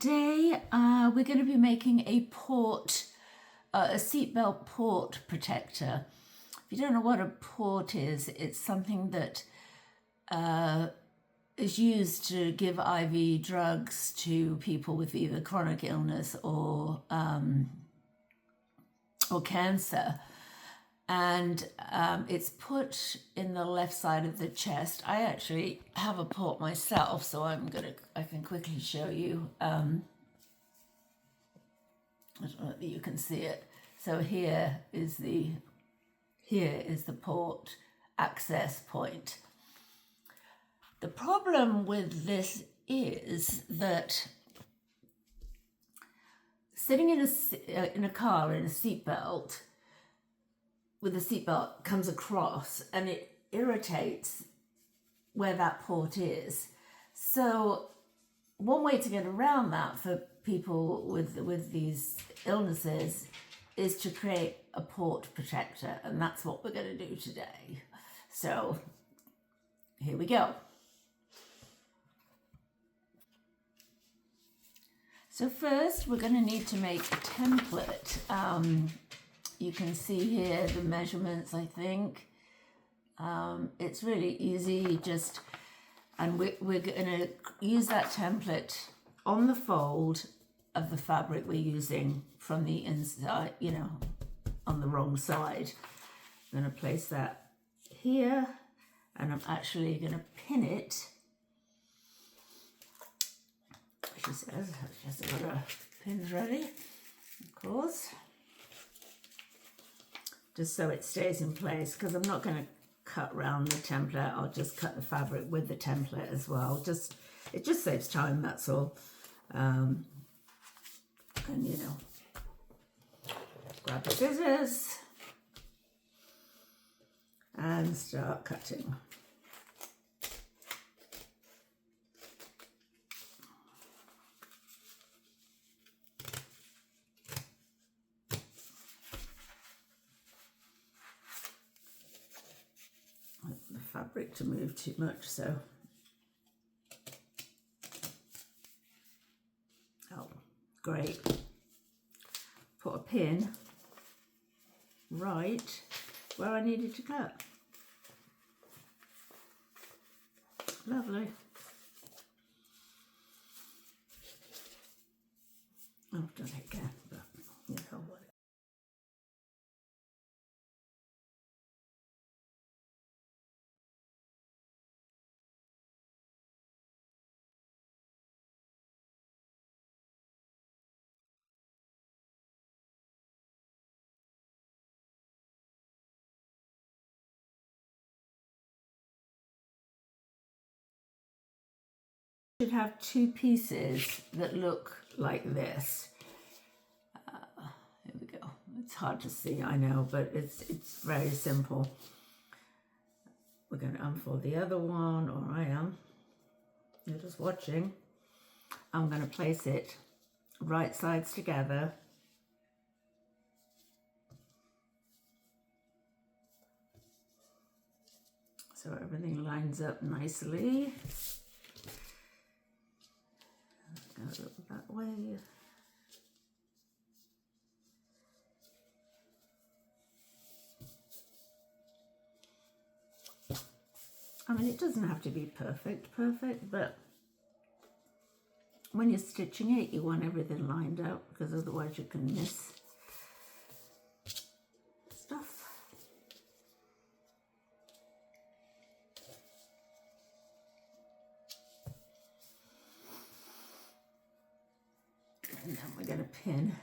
Today we're going to be making a seatbelt port protector. If you don't know what a port is, it's something that is used to give IV drugs to people with either chronic illness or cancer. And it's put in the left side of the chest. I actually have a port myself, so I can quickly show you. I don't know if you can see it. So here is the port access point. The problem with this is that sitting in a car in a seatbelt, with the seatbelt comes across and it irritates where that port is. So one way to get around that for people with these illnesses is to create a port protector, and that's what we're going to do today. So here we go. So first we're going to need to make a template. You can see here the measurements, I think. It's really easy, and we're going to use that template on the fold of the fabric we're using from the inside, on the wrong side. I'm going to place that here, and I'm actually going to pin it. She says, she's got her pins ready, of course. Just so it stays in place, because I'm not going to cut around the template. I'll just cut the fabric with the template as well. It just saves time, that's all. And grab the scissors and start cutting. Fabric to move too much, so great. Put a pin right where I needed to cut. Lovely. I've done it again, but what. Should have two pieces that look like this. Here we go. It's hard to see, I know, but it's very simple. We're going to unfold the other one, or I am. You're just watching. I'm going to place it right sides together. So everything lines up nicely. Go that way. I mean, it doesn't have to be perfect, but when you're stitching it, you want everything lined up, because otherwise you can miss stuff. And then we're going to pin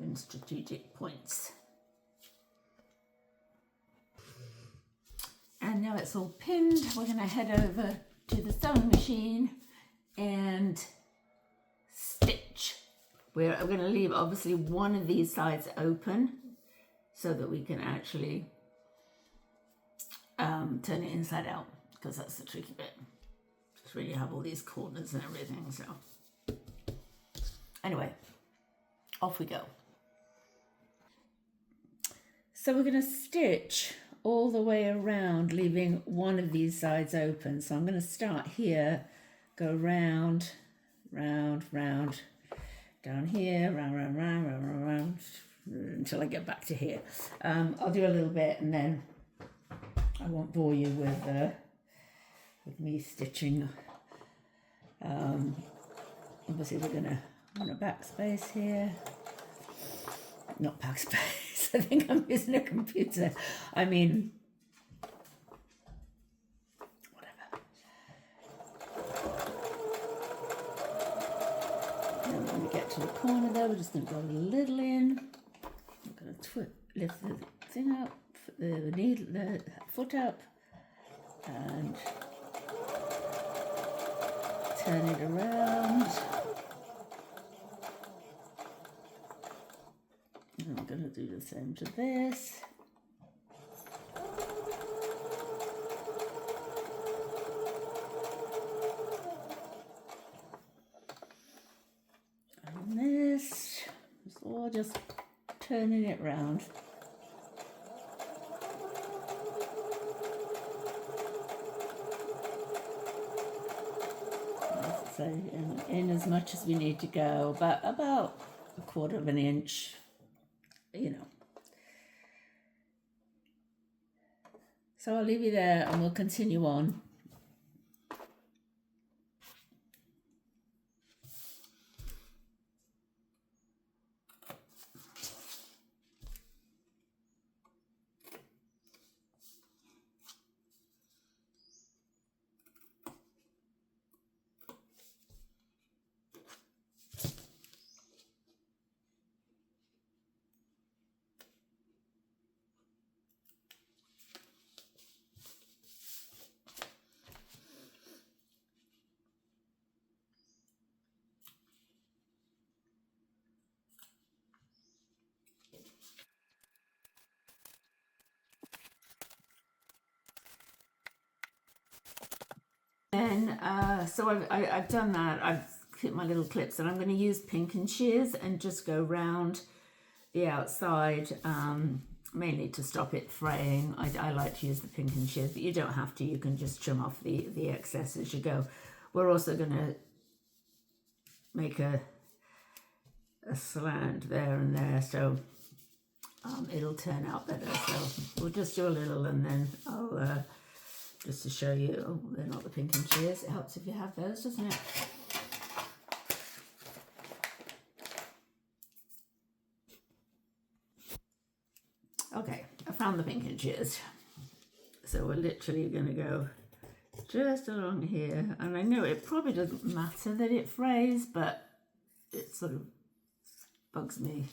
in strategic points. And now it's all pinned, we're going to head over to the sewing machine and stitch. I'm going to leave obviously one of these sides open so that we can actually turn it inside out, because that's the tricky bit. Just when you have all these corners and everything, so. Anyway, off we go. So we're going to stitch all the way around, leaving one of these sides open. So I'm going to start here, go round, round, round, down here, round, until I get back to here. I'll do a little bit and then I won't bore you with me stitching. Obviously we're going to want a backspace here. Not backspace, I think I'm using a computer. I mean, whatever. And when we get to the corner there, we're just going to go a little in. I'm going to lift the thing up, the foot up, and turn it around. And I'm going to do the same to this. And this is all just turning it round. So in as much as we need to go, but about 1/4 of an inch, you know. So I'll leave you there and we'll continue on. And so I've done that. I've clipped my little clips, and I'm going to use pink and shears and just go round the outside, mainly to stop it fraying. I like to use the pink and shears, but you don't have to. You can just trim off the excess as you go. We're also going to make a slant there and there, so it'll turn out better. So we'll just do a little, and then I'll just to show you. Oh, they're not the pink and shears. It helps if you have those, doesn't it? Okay, I found the pink and shears. So we're literally going to go just along here, and I know it probably doesn't matter that it frays, but it sort of bugs me.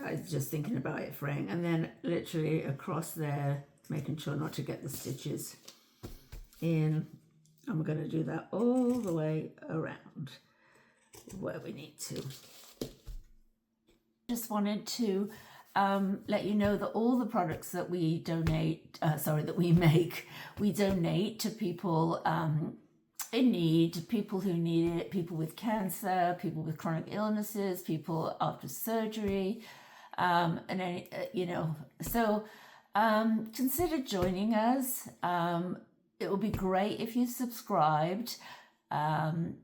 I was just thinking about it fraying, and then literally across there, making sure not to get the stitches in, and we're going to do that all the way around where we need to. Just wanted to let you know that all the products that we donate, we donate to people in need, people who need it, people with cancer, people with chronic illnesses, people after surgery, and any, so consider joining us. It will be great if you subscribed, and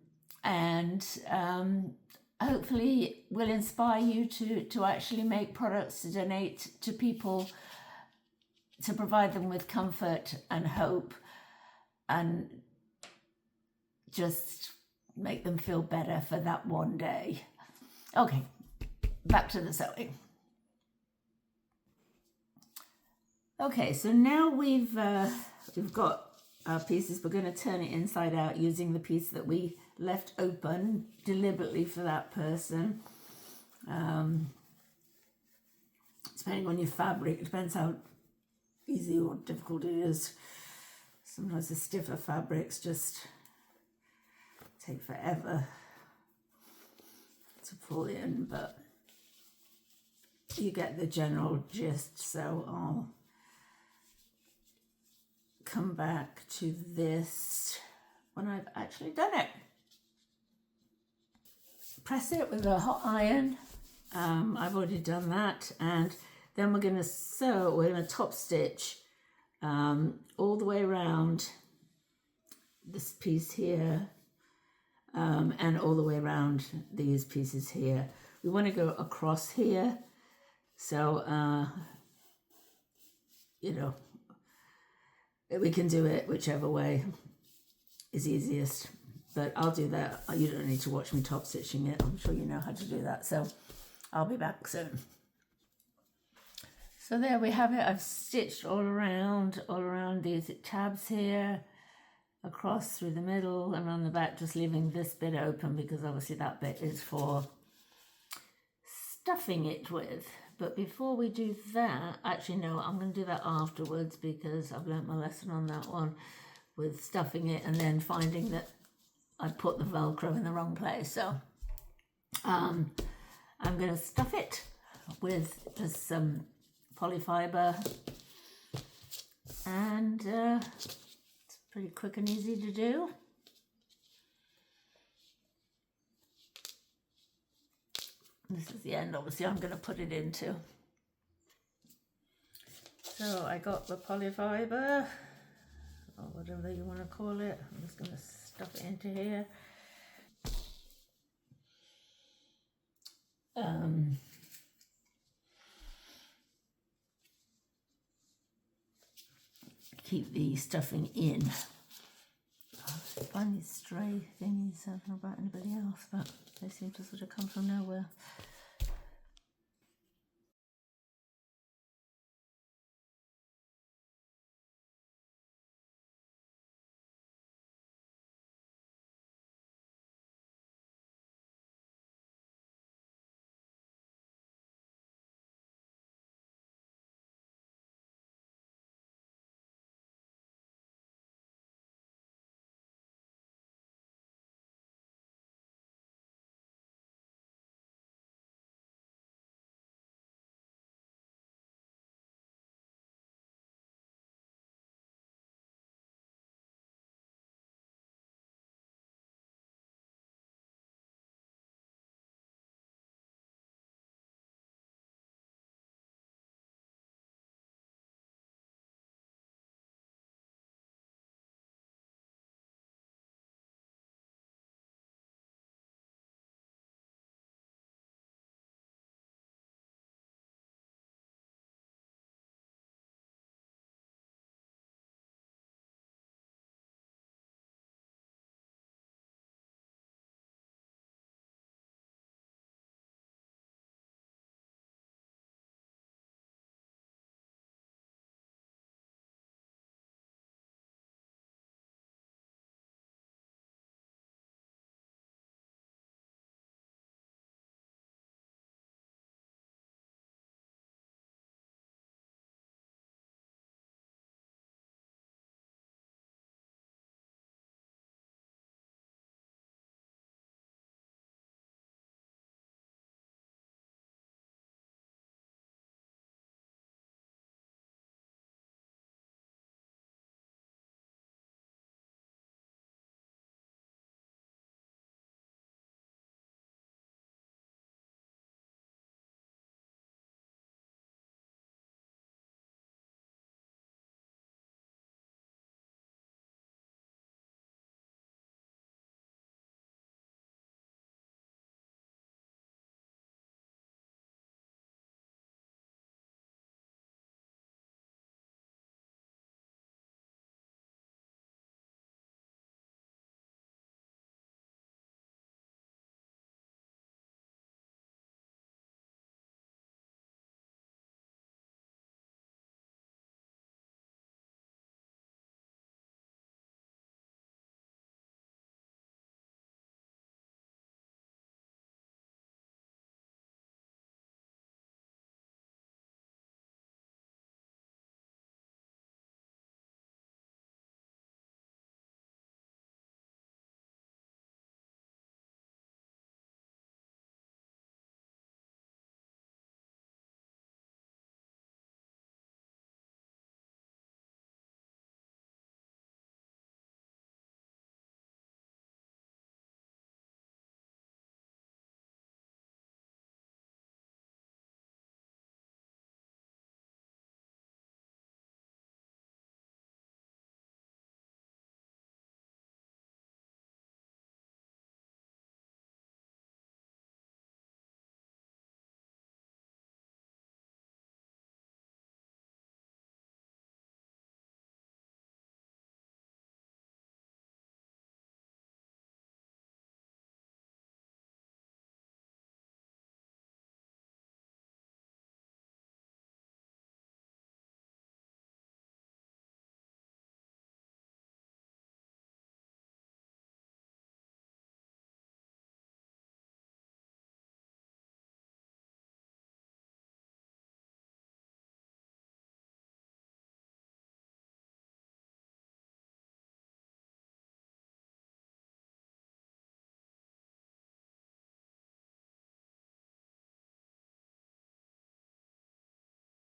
hopefully will inspire you to actually make products to donate to people, to provide them with comfort and hope, and just make them feel better for that one day. Okay, back to the sewing. Okay, so now we've got our pieces. We're going to turn it inside out using the piece that we left open deliberately for that person. Depending on your fabric, it depends how easy or difficult it is. Sometimes the stiffer fabrics just take forever to pull in, but you get the general gist. So I'll come back to this when I've actually done it. Press it with a hot iron. I've already done that, and then we're going to sew. We're going to top stitch all the way around this piece here, and all the way around these pieces here. We want to go across here, so you know, we can do it whichever way is easiest, but I'll do that. You don't need to watch me top stitching it. I'm sure you know how to do that, so I'll be back soon. So there we have it. I've stitched all around these tabs here, across through the middle and on the back, just leaving this bit open because obviously that bit is for stuffing it with. But before we do that, actually no, I'm going to do that afterwards because I've learnt my lesson on that one with stuffing it and then finding that I put the Velcro in the wrong place. So I'm going to stuff it with just some polyfiber, and it's pretty quick and easy to do. This is the end, obviously, I'm going to put it into. So I got the polyfiber, or whatever you want to call it. I'm just going to stuff it into here. Keep the stuffing in. I find these stray thingies, I don't know about anybody else, but they seem to sort of come from nowhere.